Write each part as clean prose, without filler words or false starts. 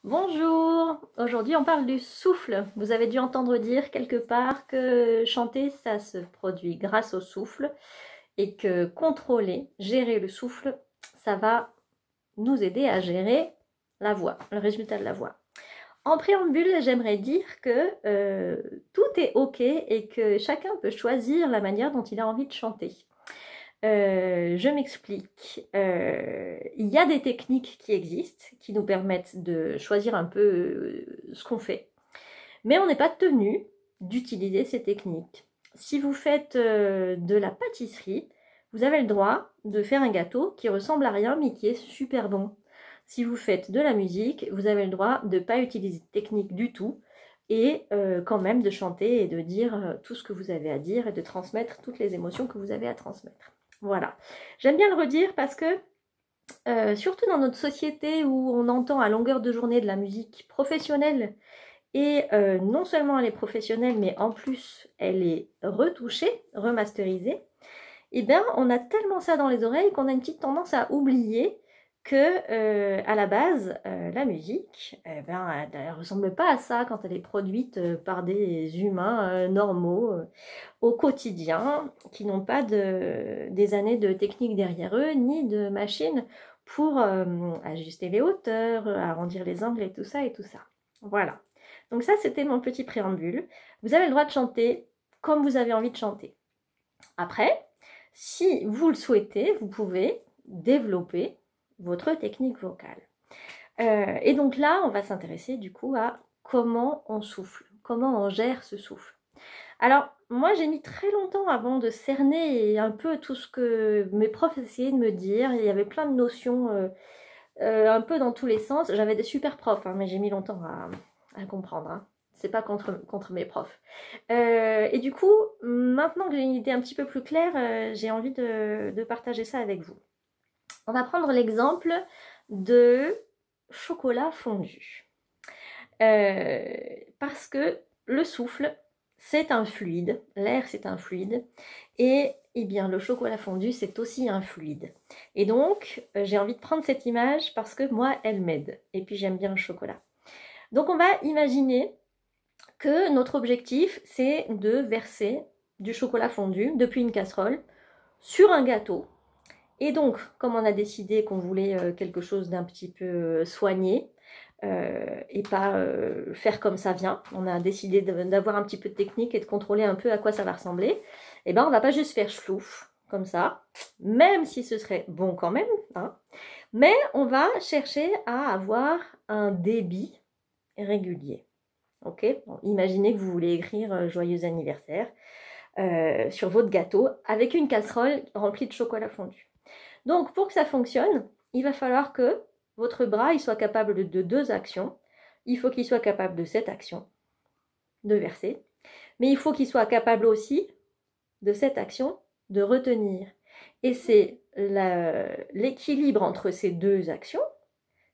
Bonjour, aujourd'hui on parle du souffle. Vous avez dû entendre dire quelque part que chanter ça se produit grâce au souffle et que contrôler, gérer le souffle, ça va nous aider à gérer la voix, le résultat de la voix. En préambule, j'aimerais dire que tout est ok et que chacun peut choisir la manière dont il a envie de chanter. Je m'explique. Il y a des techniques qui existent, qui nous permettent de choisir un peu ce qu'on fait, mais on n'est pas tenu d'utiliser ces techniques. Si vous faites de la pâtisserie, vous avez le droit de faire un gâteau qui ressemble à rien, mais qui est super bon. Si vous faites de la musique, vous avez le droit de ne pas utiliser de technique du tout, et quand même de chanter et de dire tout ce que vous avez à dire et de transmettre toutes les émotions que vous avez à transmettre. Voilà. J'aime bien le redire parce que, surtout dans notre société où on entend à longueur de journée de la musique professionnelle, et non seulement elle est professionnelle, mais en plus elle est retouchée, remasterisée, et bien on a tellement ça dans les oreilles qu'on a une petite tendance à oublier que à la base, la musique, elle ne ressemble pas à ça quand elle est produite par des humains normaux au quotidien, qui n'ont pas des années de technique derrière eux, ni de machines pour ajuster les hauteurs, arrondir les angles et tout ça et tout ça. Voilà. Donc ça, c'était mon petit préambule. Vous avez le droit de chanter comme vous avez envie de chanter. Après, si vous le souhaitez, vous pouvez développer votre technique vocale. Et donc là, on va s'intéresser du coup à comment on souffle, comment on gère ce souffle. Alors, moi, j'ai mis très longtemps avant de cerner un peu tout ce que mes profs essayaient de me dire. Il y avait plein de notions un peu dans tous les sens. J'avais des super profs, hein, mais j'ai mis longtemps à comprendre. Hein. C'est pas contre mes profs. Et du coup, maintenant que j'ai une idée un petit peu plus claire, j'ai envie de partager ça avec vous. On va prendre l'exemple de chocolat fondu. Parce que le souffle, c'est un fluide, l'air c'est un fluide, et eh bien, le chocolat fondu c'est aussi un fluide. Et donc, j'ai envie de prendre cette image parce que moi, elle m'aide, et puis j'aime bien le chocolat. Donc on va imaginer que notre objectif c'est de verser du chocolat fondu depuis une casserole sur un gâteau. Et donc, comme on a décidé qu'on voulait quelque chose d'un petit peu soigné, et pas faire comme ça vient, on a décidé d'avoir un petit peu de technique et de contrôler un peu à quoi ça va ressembler, et ben on va pas juste faire chlouf, comme ça, même si ce serait bon quand même, hein, mais on va chercher à avoir un débit régulier. Ok, bon, imaginez que vous voulez écrire joyeux anniversaire sur votre gâteau avec une casserole remplie de chocolat fondu. Donc, pour que ça fonctionne, il va falloir que votre bras il soit capable de deux actions. Il faut qu'il soit capable de cette action, de verser. Mais il faut qu'il soit capable aussi de cette action, de retenir. Et c'est l'équilibre entre ces deux actions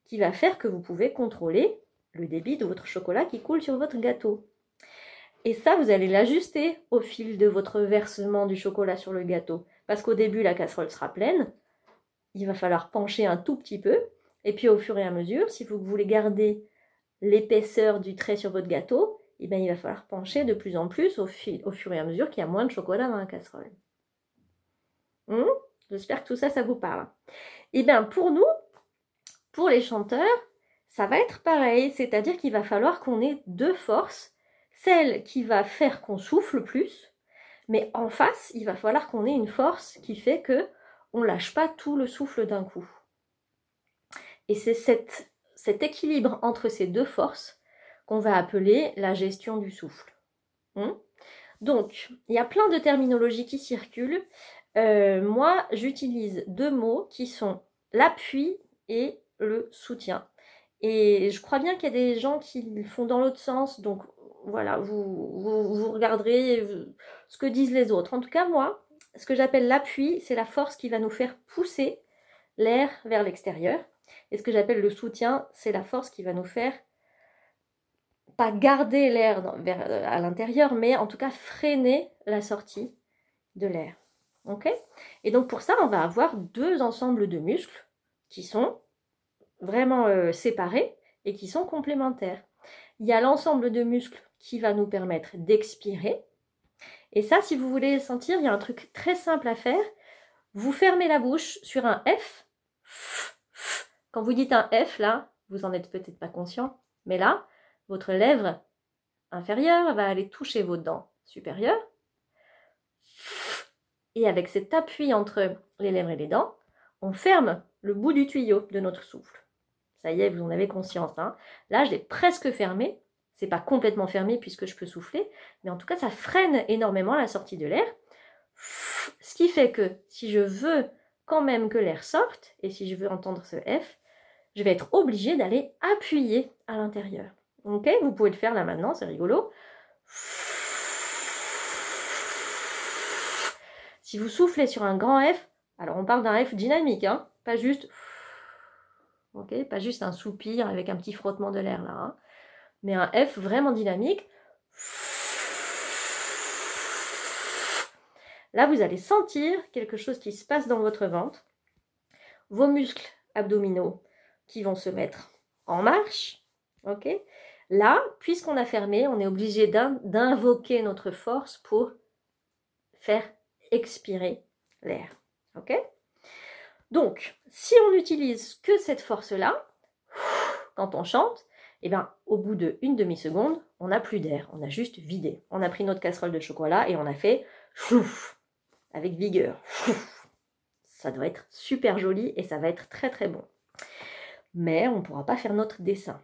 qui va faire que vous pouvez contrôler le débit de votre chocolat qui coule sur votre gâteau. Et ça, vous allez l'ajuster au fil de votre versement du chocolat sur le gâteau. Parce qu'au début, la casserole sera pleine. Il va falloir pencher un tout petit peu. Et puis au fur et à mesure, si vous voulez garder l'épaisseur du trait sur votre gâteau, eh bien, il va falloir pencher de plus en plus au fur et à mesure qu'il y a moins de chocolat dans la casserole. J'espère que tout ça, ça vous parle. Eh bien, pour nous, pour les chanteurs, ça va être pareil. C'est-à-dire qu'il va falloir qu'on ait deux forces. Celle qui va faire qu'on souffle plus, mais en face, il va falloir qu'on ait une force qui fait que on lâche pas tout le souffle d'un coup. Et c'est cet équilibre entre ces deux forces qu'on va appeler la gestion du souffle. Donc, il y a plein de terminologies qui circulent. Moi, j'utilise deux mots qui sont l'appui et le soutien. Et je crois bien qu'il y a des gens qui le font dans l'autre sens. Donc, voilà, vous regarderez ce que disent les autres. En tout cas, moi, ce que j'appelle l'appui, c'est la force qui va nous faire pousser l'air vers l'extérieur. Et ce que j'appelle le soutien, c'est la force qui va nous faire pas garder l'air à l'intérieur, mais en tout cas freiner la sortie de l'air. Ok ? Et donc pour ça, on va avoir deux ensembles de muscles qui sont vraiment séparés et qui sont complémentaires. Il y a l'ensemble de muscles qui va nous permettre d'expirer. Et ça, si vous voulez sentir, il y a un truc très simple à faire. Vous fermez la bouche sur un F. Quand vous dites un F, là, vous en êtes peut-être pas conscient, mais là, votre lèvre inférieure va aller toucher vos dents supérieures. Et avec cet appui entre les lèvres et les dents, on ferme le bout du tuyau de notre souffle. Ça y est, vous en avez conscience. Hein. Là, je l'ai presque fermé. C'est pas complètement fermé puisque je peux souffler, mais en tout cas, ça freine énormément la sortie de l'air. Ce qui fait que si je veux quand même que l'air sorte, et si je veux entendre ce F, je vais être obligée d'aller appuyer à l'intérieur. Ok, vous pouvez le faire là maintenant, c'est rigolo. Si vous soufflez sur un grand F, alors on parle d'un F dynamique, hein, pas juste, ok, pas juste un soupir avec un petit frottement de l'air là, hein, mais un F vraiment dynamique. Là, vous allez sentir quelque chose qui se passe dans votre ventre, vos muscles abdominaux qui vont se mettre en marche, ok. Là, puisqu'on a fermé, on est obligé d'invoquer notre force pour faire expirer l'air, ok. Donc, si on n'utilise que cette force-là, quand on chante, eh bien, au bout d'une demi-seconde, on n'a plus d'air, on a juste vidé. On a pris notre casserole de chocolat et on a fait chouf, avec vigueur. Chouf. Ça doit être super joli et ça va être très très bon. Mais on ne pourra pas faire notre dessin.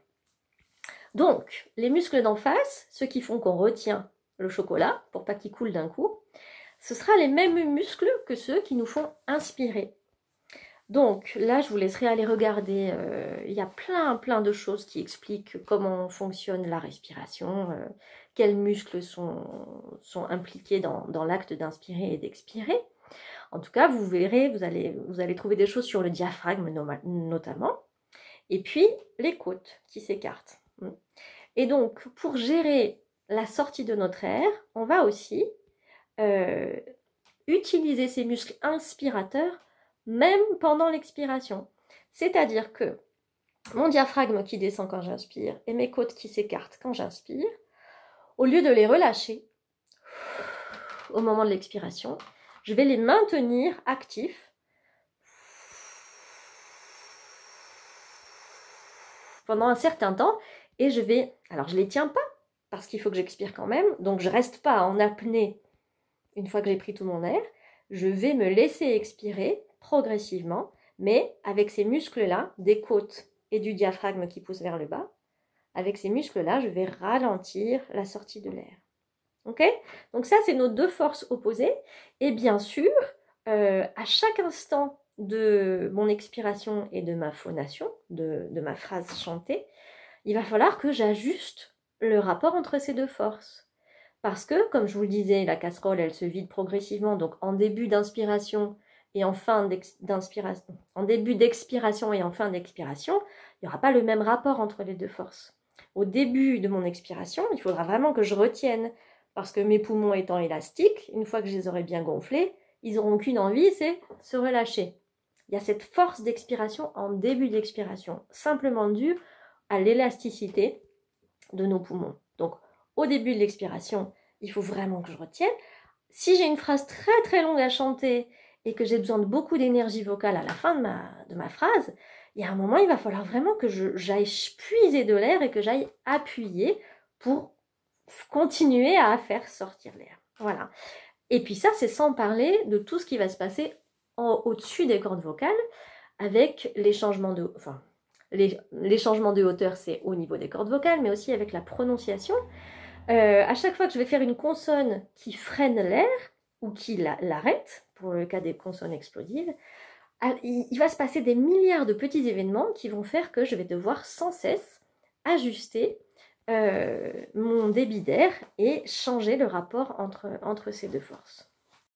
Donc, les muscles d'en face, ceux qui font qu'on retient le chocolat, pour pas qu'il coule d'un coup, ce sera les mêmes muscles que ceux qui nous font inspirer. Donc là, je vous laisserai aller regarder, il y a plein de choses qui expliquent comment fonctionne la respiration, quels muscles sont impliqués dans l'acte d'inspirer et d'expirer. En tout cas, vous verrez, vous allez trouver des choses sur le diaphragme notamment, et puis les côtes qui s'écartent. Et donc, pour gérer la sortie de notre air, on va aussi utiliser ces muscles inspirateurs même pendant l'expiration. C'est-à-dire que mon diaphragme qui descend quand j'inspire et mes côtes qui s'écartent quand j'inspire, au lieu de les relâcher au moment de l'expiration, je vais les maintenir actifs pendant un certain temps et je les tiens pas parce qu'il faut que j'expire quand même, donc je reste pas en apnée une fois que j'ai pris tout mon air, je vais me laisser expirer progressivement, mais avec ces muscles-là, des côtes et du diaphragme qui poussent vers le bas, avec ces muscles-là, je vais ralentir la sortie de l'air. Ok? Donc ça, c'est nos deux forces opposées. Et bien sûr, à chaque instant de mon expiration et de ma phonation, de ma phrase chantée, il va falloir que j'ajuste le rapport entre ces deux forces. Parce que, comme je vous le disais, la casserole, elle se vide progressivement. Donc, en début d'inspiration et en fin d'expiration, en début d'expiration et en fin d'expiration, il n'y aura pas le même rapport entre les deux forces. Au début de mon expiration, il faudra vraiment que je retienne. Parce que mes poumons étant élastiques, une fois que je les aurai bien gonflés, ils n'auront qu'une envie, c'est se relâcher. Il y a cette force d'expiration en début d'expiration, simplement due à l'élasticité de nos poumons. Donc, au début de l'expiration, il faut vraiment que je retienne. Si j'ai une phrase très très longue à chanter et que j'ai besoin de beaucoup d'énergie vocale à la fin de ma phrase, il y a un moment, il va falloir vraiment que j'aille puiser de l'air et que j'aille appuyer pour continuer à faire sortir l'air. Voilà. Et puis ça, c'est sans parler de tout ce qui va se passer au-dessus des cordes vocales avec les changements de... Enfin, les changements de hauteur, c'est au niveau des cordes vocales, mais aussi avec la prononciation. À chaque fois que je vais faire une consonne qui freine l'air ou qui l'arrête, pour le cas des consonnes explosives, il va se passer des milliards de petits événements qui vont faire que je vais devoir sans cesse ajuster mon débit d'air et changer le rapport entre ces deux forces.